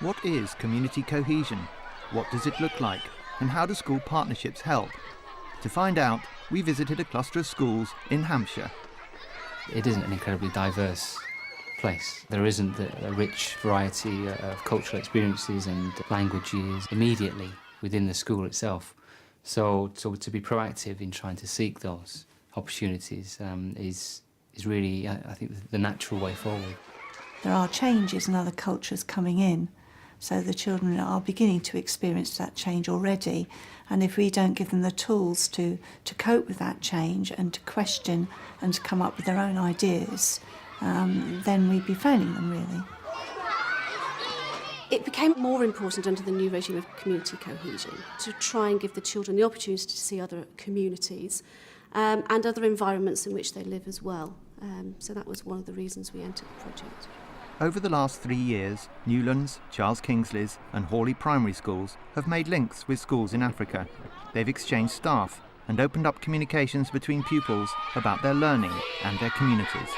What is community cohesion? What does it look like? And how do school partnerships help? To find out, we visited a cluster of schools in Hampshire. It isn't an incredibly diverse place. There isn't a rich variety of cultural experiences and languages immediately within the school itself. So to be proactive in trying to seek those opportunities is really, I think, the natural way forward. There are changes and other cultures coming in, so the children are beginning to experience that change already. And if we don't give them the tools to cope with that change and to question and to come up with their own ideas, then we'd be failing them, really. It became more important under the new regime of community cohesion to try and give the children the opportunity to see other communities and other environments in which they live as well. So that was one of the reasons we entered the project. Over the last 3 years, Newlands, Charles Kingsley's and Hawley primary schools have made links with schools in Africa. They've exchanged staff and opened up communications between pupils about their learning and their communities.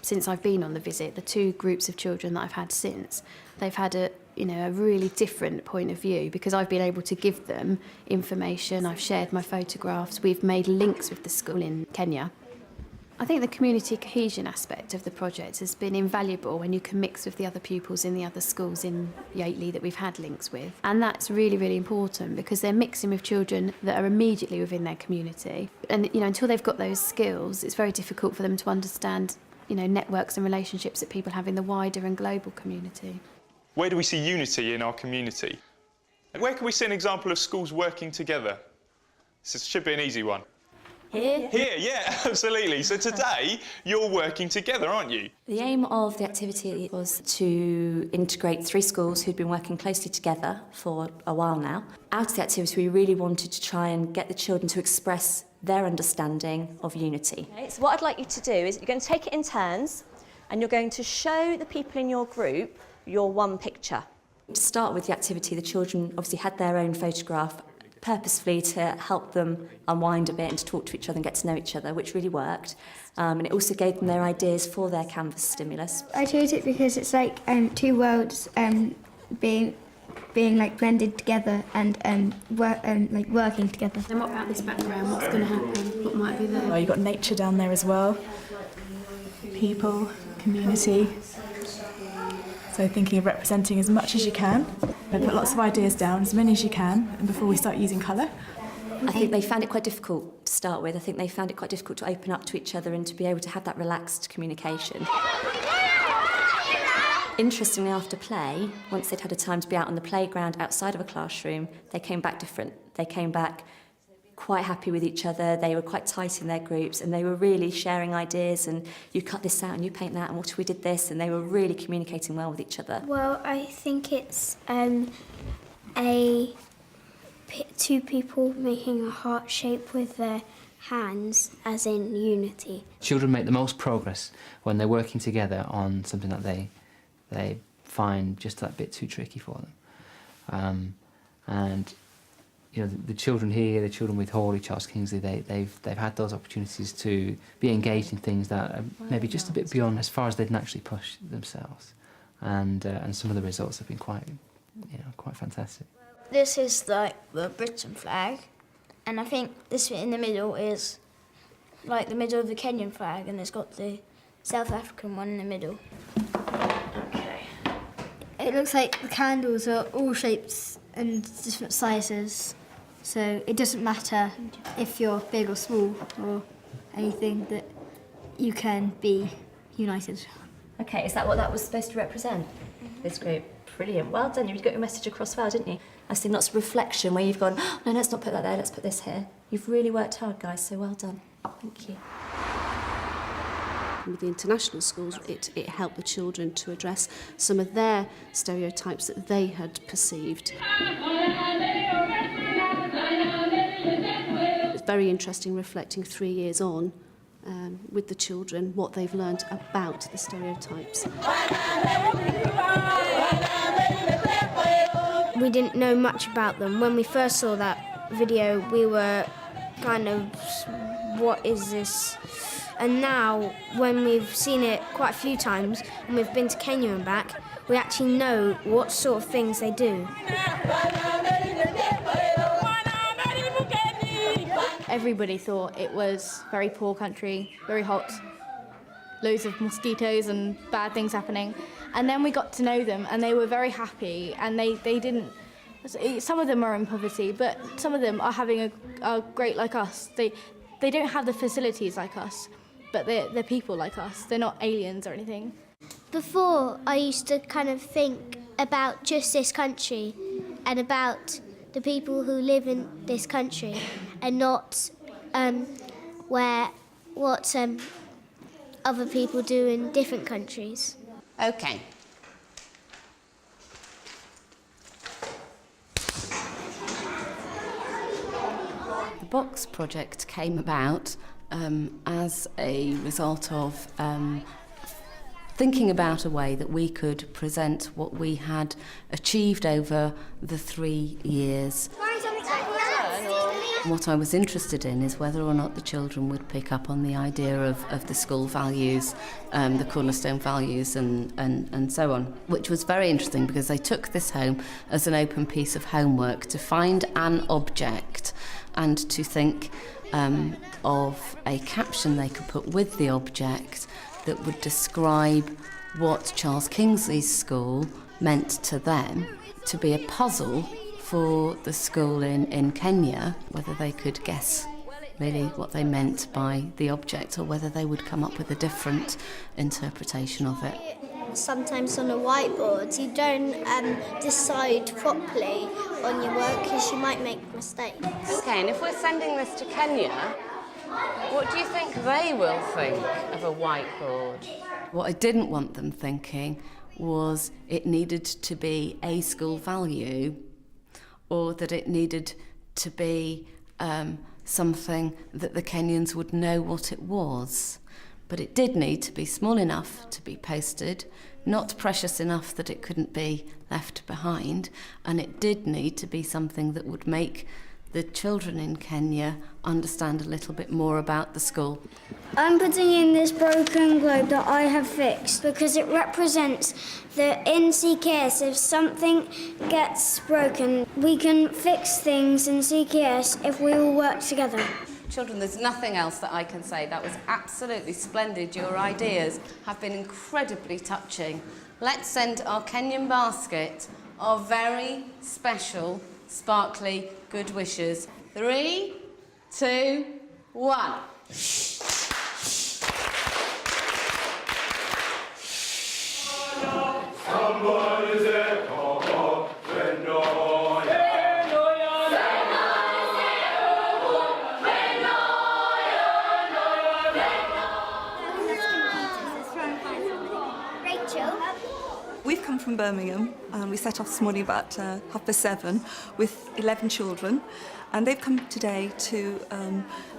Since I've been on the visit, the two groups of children that I've had since, they've had a really different point of view because I've been able to give them information, I've shared my photographs, we've made links with the school in Kenya. I think the community cohesion aspect of the project has been invaluable when you can mix with the other pupils in the other schools in Yateley that we've had links with. And that's really, really important because they're mixing with children that are immediately within their community. And, until they've got those skills, it's very difficult for them to understand networks and relationships that people have in the wider and global community. Where do we see unity in our community? And where can we see an example of schools working together? This should be an easy one. Here? Here, yeah, absolutely. So today, you're working together, aren't you? The aim of the activity was to integrate 3 schools who'd been working closely together for a while now. Out of the activity, we really wanted to try and get the children to express their understanding of unity. Okay, so what I'd like you to do is you're going to take it in turns and you're going to show the people in your group your one picture. To start with the activity, the children obviously had their own photograph purposefully to help them unwind a bit and to talk to each other and get to know each other, which really worked. And it also gave them their ideas for their Canvas stimulus. I chose it because it's like 2 worlds being like blended together and working together. And what about this background? What's going to happen? What might be there? Well, you've got nature down there as well, people, community. So thinking of representing as much as you can. And put lots of ideas down, as many as you can, and before we start using colour. I think they found it quite difficult to start with. I think they found it quite difficult to open up to each other and to be able to have that relaxed communication. Interestingly, after play, once they'd had a time to be out on the playground outside of a classroom, they came back different. They came back quite happy with each other, they were quite tight in their groups and they were really sharing ideas and you cut this out and you paint that and what if we did this, and they were really communicating well with each other. Well, I think it's 2 people making a heart shape with their hands, as in unity. Children make the most progress when they're working together on something that they find just that bit too tricky for them. And the children here, the children with Hawley, Charles Kingsley, they've had those opportunities to be engaged in things that are maybe just a bit beyond as far as they'd naturally push themselves, and some of the results have been quite fantastic. This is like the Britain flag, and I think this bit in the middle is like the middle of the Kenyan flag, and it's got the South African one in the middle. Okay. It looks like the candles are all shapes and different sizes. So it doesn't matter if you're big or small or anything, that you can be united. Okay, is that what that was supposed to represent, this group? Brilliant, well done, you got your message across well, didn't you? I've seen lots of reflection where you've gone, oh, no, let's not put that there, let's put this here. You've really worked hard, guys, so well done. Thank you. With the international schools, it helped the children to address some of their stereotypes that they had perceived. It's very interesting reflecting 3 years on with the children what they've learned about the stereotypes. We didn't know much about them. When we first saw that video, we were kind of, what is this? And now, when we've seen it quite a few times, and we've been to Kenya and back, we actually know what sort of things they do. Everybody thought it was very poor country, very hot, loads of mosquitoes and bad things happening. And then we got to know them, and they were very happy, and they didn't... Some of them are in poverty, but some of them are having a great like us. They don't have the facilities like us, but they're people like us. They're not aliens or anything. Before, I used to kind of think about just this country and about the people who live in this country, and not what other people do in different countries. OK. The Box project came about as a result of thinking about a way that we could present what we had achieved over the 3 years. What I was interested in is whether or not the children would pick up on the idea of the school values, the cornerstone values and so on, which was very interesting because they took this home as an open piece of homework to find an object and to think of a caption they could put with the object that would describe what Charles Kingsley's school meant to them, to be a puzzle for the school in Kenya, whether they could guess really what they meant by the object or whether they would come up with a different interpretation of it. Sometimes on a whiteboard you don't decide properly on your work because you might make mistakes. OK, and if we're sending this to Kenya, what do you think they will think of a whiteboard? What I didn't want them thinking was it needed to be a school value or that it needed to be something that the Kenyans would know what it was. But it did need to be small enough to be posted, not precious enough that it couldn't be left behind, and it did need to be something that would make the children in Kenya understand a little bit more about the school. I'm putting in this broken globe that I have fixed because it represents that in CKS if something gets broken, we can fix things in CKS if we all work together. Children, there's nothing else that I can say. That was absolutely splendid. Your ideas have been incredibly touching. Let's send our Kenyan basket our very special, sparkly good wishes. 3, 2, 1. We've come from Birmingham and we set off this morning about 7:30 with 11 children, and they've come today to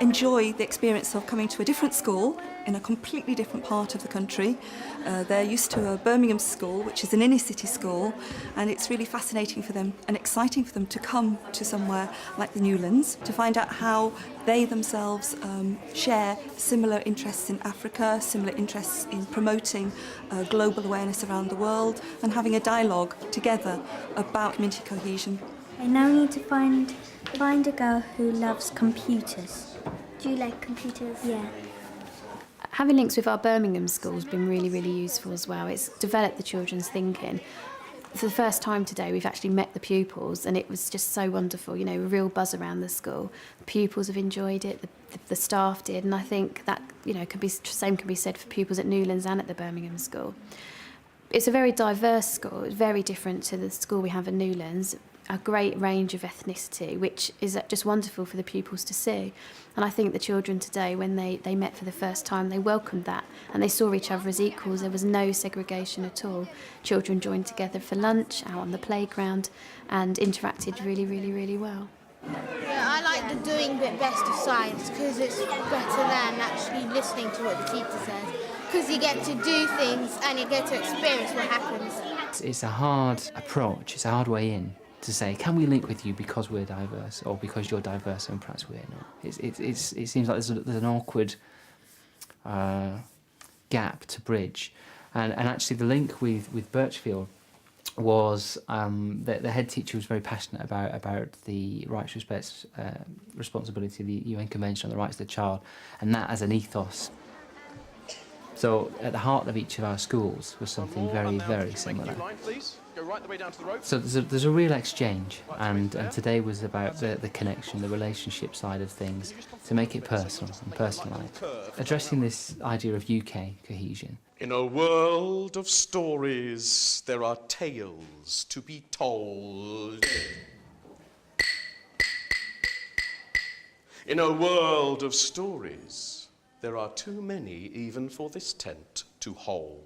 enjoy the experience of coming to a different school in a completely different part of the country. They're used to a Birmingham school, which is an inner city school, and it's really fascinating for them and exciting for them to come to somewhere like the Newlands to find out how they themselves share similar interests in Africa, similar interests in promoting global awareness around the world and having a dialogue together about community cohesion. I now need to find a girl who loves computers. Do you like computers? Yeah. Having links with our Birmingham school has been really, really useful as well. It's developed the children's thinking. For the first time today, we've actually met the pupils, and it was just so wonderful, you know, a real buzz around the school. The pupils have enjoyed it, the staff did, and I think that, you know, same can be said for pupils at Newlands and at the Birmingham school. It's a very diverse school, it's very different to the school we have at Newlands, a great range of ethnicity, which is just wonderful for the pupils to see. And I think the children today, when they met for the first time, they welcomed that and they saw each other as equals. There was no segregation at all. Children joined together for lunch, out on the playground, and interacted really, really, really well. Yeah, I like the doing bit best of science because it's better than actually listening to what the teacher says, because you get to do things and you get to experience what happens. It's a hard approach, it's a hard way in. to say, can we link with you because we're diverse, or because you're diverse and perhaps we're not? It seems like there's an awkward gap to bridge, and actually the link with Birchfield was the head teacher was very passionate about the rights, respect, responsibility of the UN Convention on the Rights of the Child, and that as an ethos. So at the heart of each of our schools was something very, very similar. So there's a real exchange, and today was about the connection, the relationship side of things, to make it personal and personalised. Addressing this idea of UK cohesion. In a world of stories, there are tales to be told. In a world of stories, there are too many even for this tent to hold.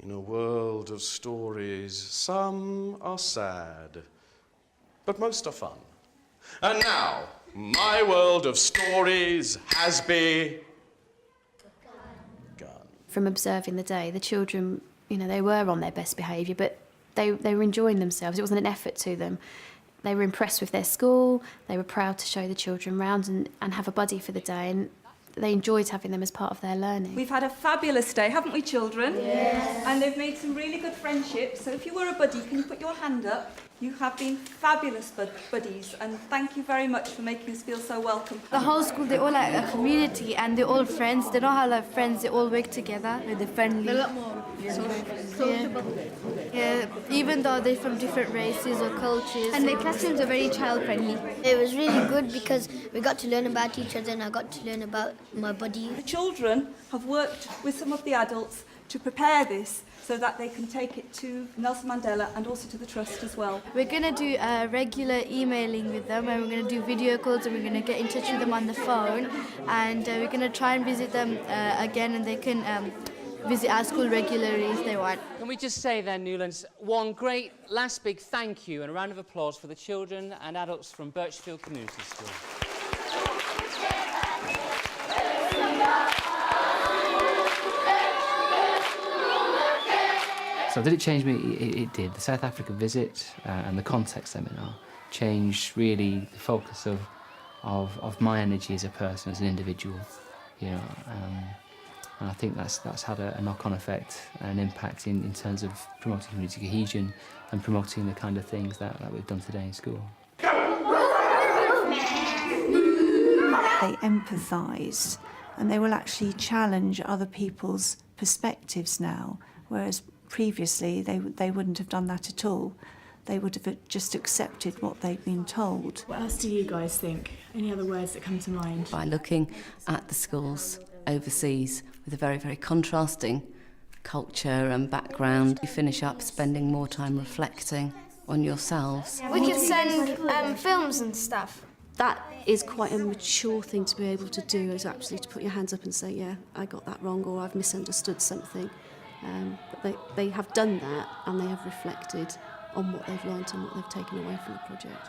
In a world of stories, some are sad, but most are fun. And now, my world of stories has begun. From observing the day, the children, you know, they were on their best behaviour, but they were enjoying themselves. It wasn't an effort to them. They were impressed with their school, they were proud to show the children around and have a buddy for the day, and they enjoyed having them as part of their learning. We've had a fabulous day, haven't we, children? Yes. And they've made some really good friendships. So if you were a buddy, can you put your hand up? You have been fabulous buddies, and thank you very much for making us feel so welcome. The whole school, they're all like a community, and they're all friends. They don't have like friends, they all work together. They're friendly. They're a lot more sociable. Yeah, even though they're from different races or cultures. And their classrooms are very child-friendly. It was really good because we got to learn about each other and I got to learn about my buddy. The children have worked with some of the adults to prepare this so that they can take it to Nelson Mandela and also to the Trust as well. We're going to do regular emailing with them, and we're going to do video calls, and we're going to get in touch with them on the phone, and we're going to try and visit them again, and they can visit our school regularly if they want. Can we just say then, Newlands, one great last big thank you and a round of applause for the children and adults from Birchfield Community School. So did it change me? It did. The South Africa visit and the context seminar changed really the focus of my energy as a person, as an individual, you know. And I think that's had a knock-on effect and an impact in terms of promoting community cohesion and promoting the kind of things that we've done today in school. They empathise, and they will actually challenge other people's perspectives now, whereas previously they wouldn't have done that at all. They would have just accepted what they'd been told. What else do you guys think? Any other words that come to mind? By looking at the schools overseas with a very, very contrasting culture and background, you finish up spending more time reflecting on yourselves. We can send films and stuff. That is quite a mature thing to be able to do, is actually to put your hands up and say, yeah, I got that wrong, or I've misunderstood something. But they have done that, and they have reflected on what they've learnt and what they've taken away from the project.